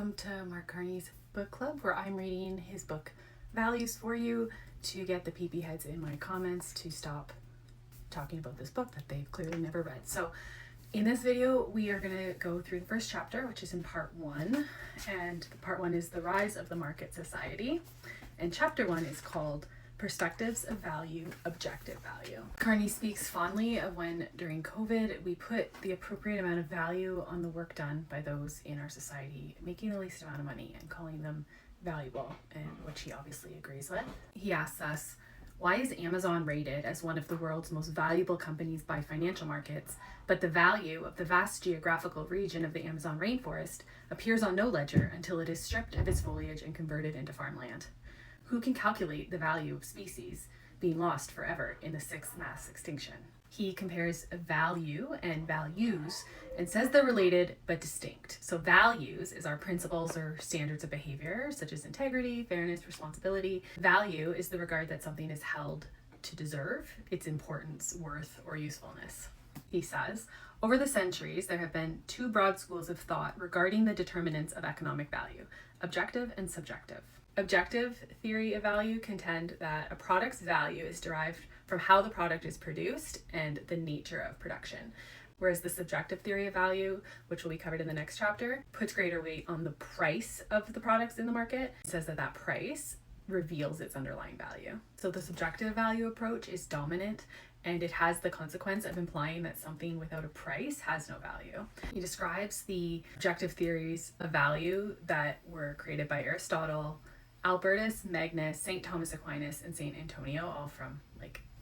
welcome to Mark Carney's book club, where I'm reading his book Values for you to get the PP heads in my comments to stop talking about this book that they've clearly never read. So in this video, we are going to go through the first chapter, which is in part 1. And part 1 is The Rise of the Market Society. And chapter 1 is called Perspectives of Value, Objective Value. Carney speaks fondly of when, during COVID, we put the appropriate amount of value on the work done by those in our society making the least amount of money and calling them valuable, and which he obviously agrees with. He asks us, why is Amazon rated as one of the world's most valuable companies by financial markets, but the value of the vast geographical region of the Amazon rainforest appears on no ledger until it is stripped of its foliage and converted into farmland? Who can calculate the value of species being lost forever in the 6th mass extinction? He compares value and values and says they're related but distinct. So values is our principles or standards of behavior, such as integrity, fairness, responsibility. Value is the regard that something is held to deserve, its importance, worth, or usefulness. He says, over the centuries, there have been 2 broad schools of thought regarding the determinants of economic value, objective and subjective. Objective theory of value contend that a product's value is derived from how the product is produced and the nature of production, whereas the subjective theory of value, which will be covered in the next chapter, puts greater weight on the price of the products in the market. It says that price reveals its underlying value. So the subjective value approach is dominant, and it has the consequence of implying that something without a price has no value. He describes the objective theories of value that were created by Aristotle, Albertus Magnus, St. Thomas Aquinas, and St. Antonio, all from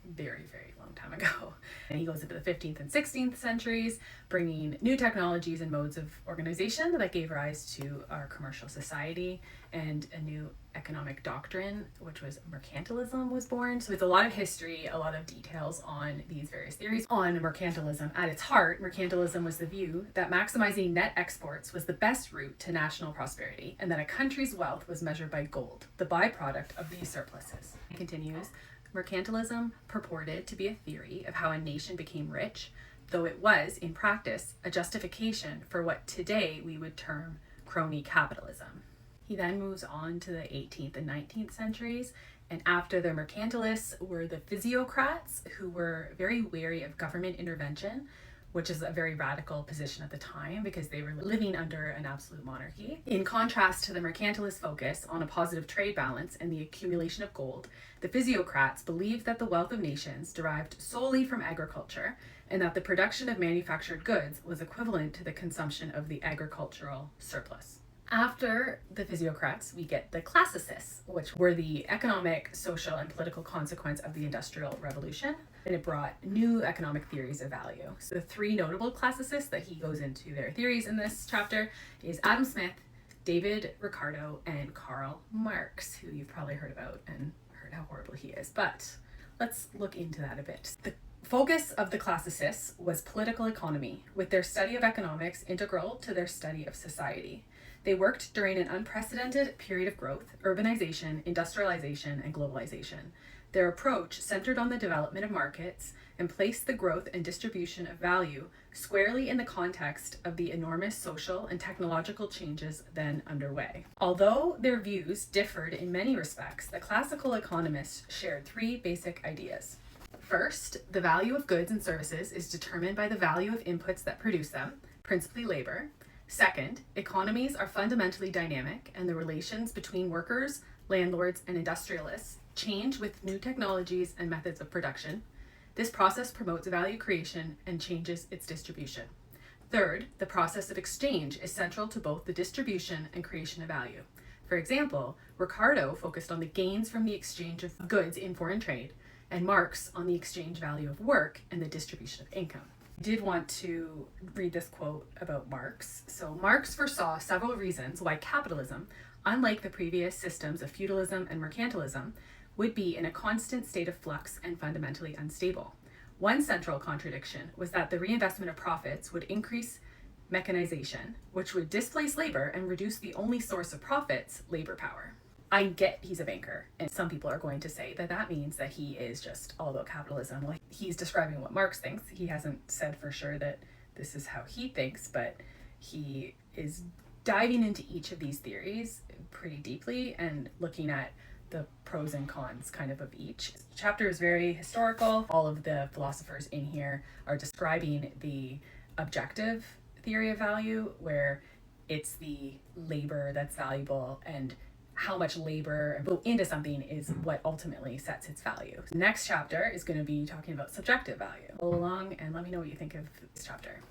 very, very long time ago. And he goes into the 15th and 16th centuries, bringing new technologies and modes of organization that gave rise to our commercial society, and a new economic doctrine, which was mercantilism, was born. So it's a lot of history, a lot of details on these various theories. On mercantilism, at its heart, mercantilism was the view that maximizing net exports was the best route to national prosperity, and that a country's wealth was measured by gold, the byproduct of these surpluses. It continues, mercantilism purported to be a theory of how a nation became rich, though it was, in practice, a justification for what today we would term crony capitalism. He then moves on to the 18th and 19th centuries, and after the mercantilists were the physiocrats, who were very wary of government intervention, which is a very radical position at the time because they were living under an absolute monarchy. In contrast to the mercantilist focus on a positive trade balance and the accumulation of gold, the physiocrats believed that the wealth of nations derived solely from agriculture, and that the production of manufactured goods was equivalent to the consumption of the agricultural surplus. After the physiocrats, we get the classicists, which were the economic, social, and political consequence of the Industrial Revolution, and it brought new economic theories of value. So the 3 notable classicists that he goes into their theories in this chapter is Adam Smith, David Ricardo, and Karl Marx, who you've probably heard about and heard how horrible he is. But let's look into that a bit. The focus of the classicists was political economy, with their study of economics integral to their study of society. They worked during an unprecedented period of growth, urbanization, industrialization, and globalization. Their approach centered on the development of markets and placed the growth and distribution of value squarely in the context of the enormous social and technological changes then underway. Although their views differed in many respects, the classical economists shared 3 basic ideas. First, the value of goods and services is determined by the value of inputs that produce them, principally labor. Second, economies are fundamentally dynamic, and the relations between workers, landlords, and industrialists change with new technologies and methods of production. This process promotes value creation and changes its distribution. Third, the process of exchange is central to both the distribution and creation of value. For example, Ricardo focused on the gains from the exchange of goods in foreign trade, and Marx on the exchange value of work and the distribution of income. I did want to read this quote about Marx. So Marx foresaw several reasons why capitalism, unlike the previous systems of feudalism and mercantilism, would be in a constant state of flux and fundamentally unstable. One central contradiction was that the reinvestment of profits would increase mechanization, which would displace labor and reduce the only source of profits, labor power. I get he's a banker, and some people are going to say that that means that he is just all about capitalism. Well, he's describing what Marx thinks. He hasn't said for sure that this is how he thinks, but he is diving into each of these theories pretty deeply and looking at the pros and cons kind of each. The chapter is very historical. All of the philosophers in here are describing the objective theory of value, where it's the labor that's valuable, and how much labor go into something is what ultimately sets its value. Next chapter is going to be talking about subjective value. Go along and let me know what you think of this chapter.